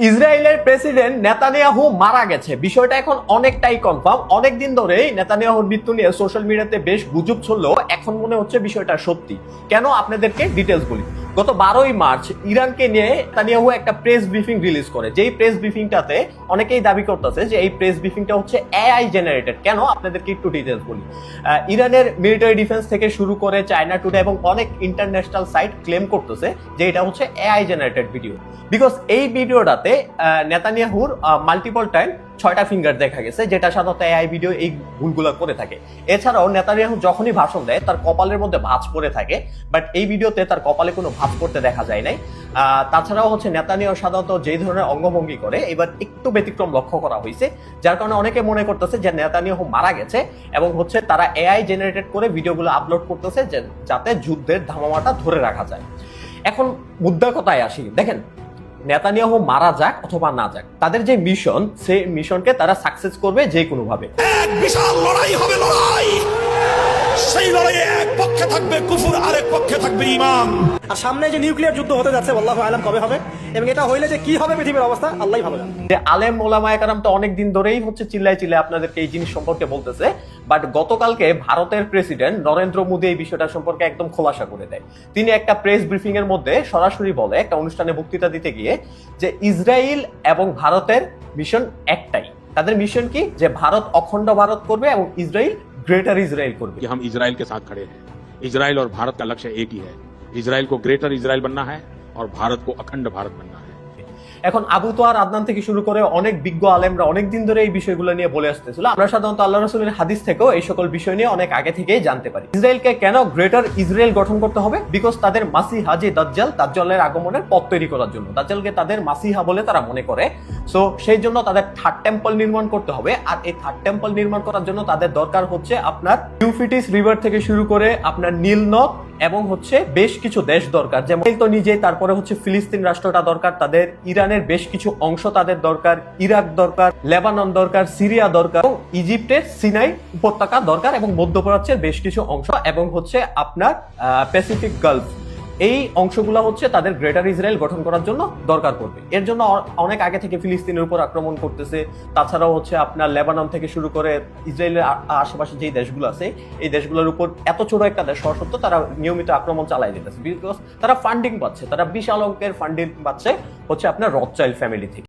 ইসরায়েলের president Netanyahu মারা গেছে, বিষয়টা এখন অনেকটাই কনফার্ম। অনেকদিন ধরেই নেতানিয়াহুর মৃত্যু নিয়ে সোশ্যাল মিডিয়াতে বেশ গুজব ছড়লেও এখন মনে হচ্ছে বিষয়টা সত্যি। কেন আপনাদেরকে ডিটেলস বলি। গত 12ই মার্চ ইরানকে নিয়ে নেতানিয়াহু একটা প্রেস ব্রিফিং রিলিজ করে, যেই প্রেস ব্রিফিংটাতে অনেকেই দাবি করতেছে যে এই প্রেস ব্রিফিংটা হচ্ছে এআই জেনারেটেড। কেন আপনাদেরকে একটু ডিটেলস বলি। ইরানের মিলিটারি ডিফেন্স থেকে শুরু করে চায়না টুডে এবং অনেক ইন্টারন্যাশনাল সাইট ক্লেম করতেছে যে এটা হচ্ছে এআই জেনারেটেড ভিডিও। বিকজ এই ভিডিওটাতে নেতানিয়াহুর মাল্টিপল টাইম 6টা ফিঙ্গার দেখা গেছে, যেটা সাধারণত এআই ভিডিও এই ভুলগুলো করে থাকে। এছাড়াও নেতানিয়াহু যখনই ভাষণ দেয় তার কপালের মধ্যে ভাঁজ পড়ে থাকে, বাট এই ভিডিওতে তার কপালে কোনো ভাঁজ পড়তে দেখা যায় নাই। তাছাড়াও হচ্ছে নেতানিয়াহু সাধারণত যেই ধরনের অঙ্গভঙ্গি করে এবার একটু ব্যতিক্রম লক্ষ্য করা হয়েছে, যার কারণে অনেকে মনে করতেছে যে নেতানিয়াহু মারা গেছে এবং হচ্ছে তারা এআই জেনারেটেড করে ভিডিওগুলো আপলোড করতেছে যাতে যুদ্ধের ধামামাটা ধরে রাখা যায়। এখন মুদ্রা কথায় আসি, দেখেন নেতানিয়াহু মারা যাক অথবা না যাক, তাদের যে মিশন সেই মিশনকে তারা সাকসেস করবে যে কোনো ভাবে। এক বিশাল লড়াই হবে, লড়াই। সেই লড়াইয়ে এক পক্ষে থাকবে কুফর, আরেক পক্ষে থাকবে ঈমান। আর সামনে যে নিউক্লিয়ার যুদ্ধ হতে যাচ্ছে আল্লাহু আলাম কবে হবে, এবং এটা হইলে যে কি হবে পৃথিবীর অবস্থা আল্লাহই ভালো জানেন। যে আলেম ওলামায়ে কেরাম তো অনেক দিন ধরেই হচ্ছে চিল্লায় আপনাদেরকে এই জিনিস সম্পর্কে বলতেছে, বাট গতকালকে ভারতের প্রেসিডেন্ট নরেন্দ্র মোদী এই বিষয়টা সম্পর্কে একদম খোলাসা করে দেয়। তিনি একটা প্রেস ব্রিফিং এর মধ্যে সরাসরি বলে, একটা অনুষ্ঠানে বক্তৃতা দিতে গিয়ে, যে ইসরায়েল এবং ভারতের মিশন একটাই। তাদের মিশন কি, যে ভারত অখণ্ড ভারত করবে এবং ইসরায়েল ग्रेटर इजराइल করবে। कि हम इजराइल के साथ खड़े हैं। इजराइल और भारत का लक्ष्य एक ही है, इजराइल को ग्रेटर इजराइल बनना है और भारत को अखंड भारत बनना है। এখন আবু তোয়ার আদনান থেকে শুরু করে অনেক বিজ্ঞ আলেমরা অনেক দিন ধরে এই বিষয়গুলো নিয়ে বলে আসতেছিল। আমরা সাধারণত আল্লাহ রাসূলের হাদিস থেকেও এই সকল বিষয় নিয়ে অনেক আগে থেকেই জানতে পারি। ইসরায়েলকে কেন গ্রেটার ইসরায়েল গঠন করতে হবে? বিকজ তাদের মাসিহা যে দাজ্জালের আগমনের পথ তৈরি করার জন্য, দাজ্জালকে তাদের মাসিহা বলে তারা মনে করে। সো সেই জন্য তাদের থার্ড টেম্পল নির্মাণ করতে হবে। আর এই থার্ড টেম্পল নির্মাণ করার জন্য তাদের দরকার হচ্ছে আপনার ইউফ্রেটিস রিভার থেকে শুরু করে আপনার নীল নদ এবং হচ্ছে বেশ কিছু দেশ দরকার, যেমন তো নিজে, তারপরে হচ্ছে ফিলিস্তিন রাষ্ট্রটা দরকার তাদের, ইরানের বেশ কিছু অংশ তাদের দরকার, ইরাক দরকার, লেবানন দরকার, সিরিয়া দরকার, এবং ইজিপ্টের সিনাই উপত্যকা দরকার, এবং মধ্যপ্রাচ্যের বেশ কিছু অংশ, এবং হচ্ছে আপনার প্যাসিফিক গালফ। এই অংশগুলো হচ্ছে তাদের গ্রেটার ইসরায়েল গঠন করার জন্য দরকার পড়বে। এর জন্য অনেক আগে থেকে ফিলিস্তিনের উপর আক্রমণ করতেছে। তাছাড়াও হচ্ছে আপনার লেবানন থেকে শুরু করে ইসরায়েলের আশেপাশে যেই দেশগুলো আছে এই দেশগুলোর উপর এত ছোট একটা দেশ হওয়া সত্ত্বেও তারা নিয়মিত আক্রমণ চালাই দিতেছে, বিকজ তারা ফান্ডিং পাচ্ছে, তারা বিশাল অঙ্কের ফান্ডিং পাচ্ছে হচ্ছে আপনার রথচাইল্ড ফ্যামিলি থেকে।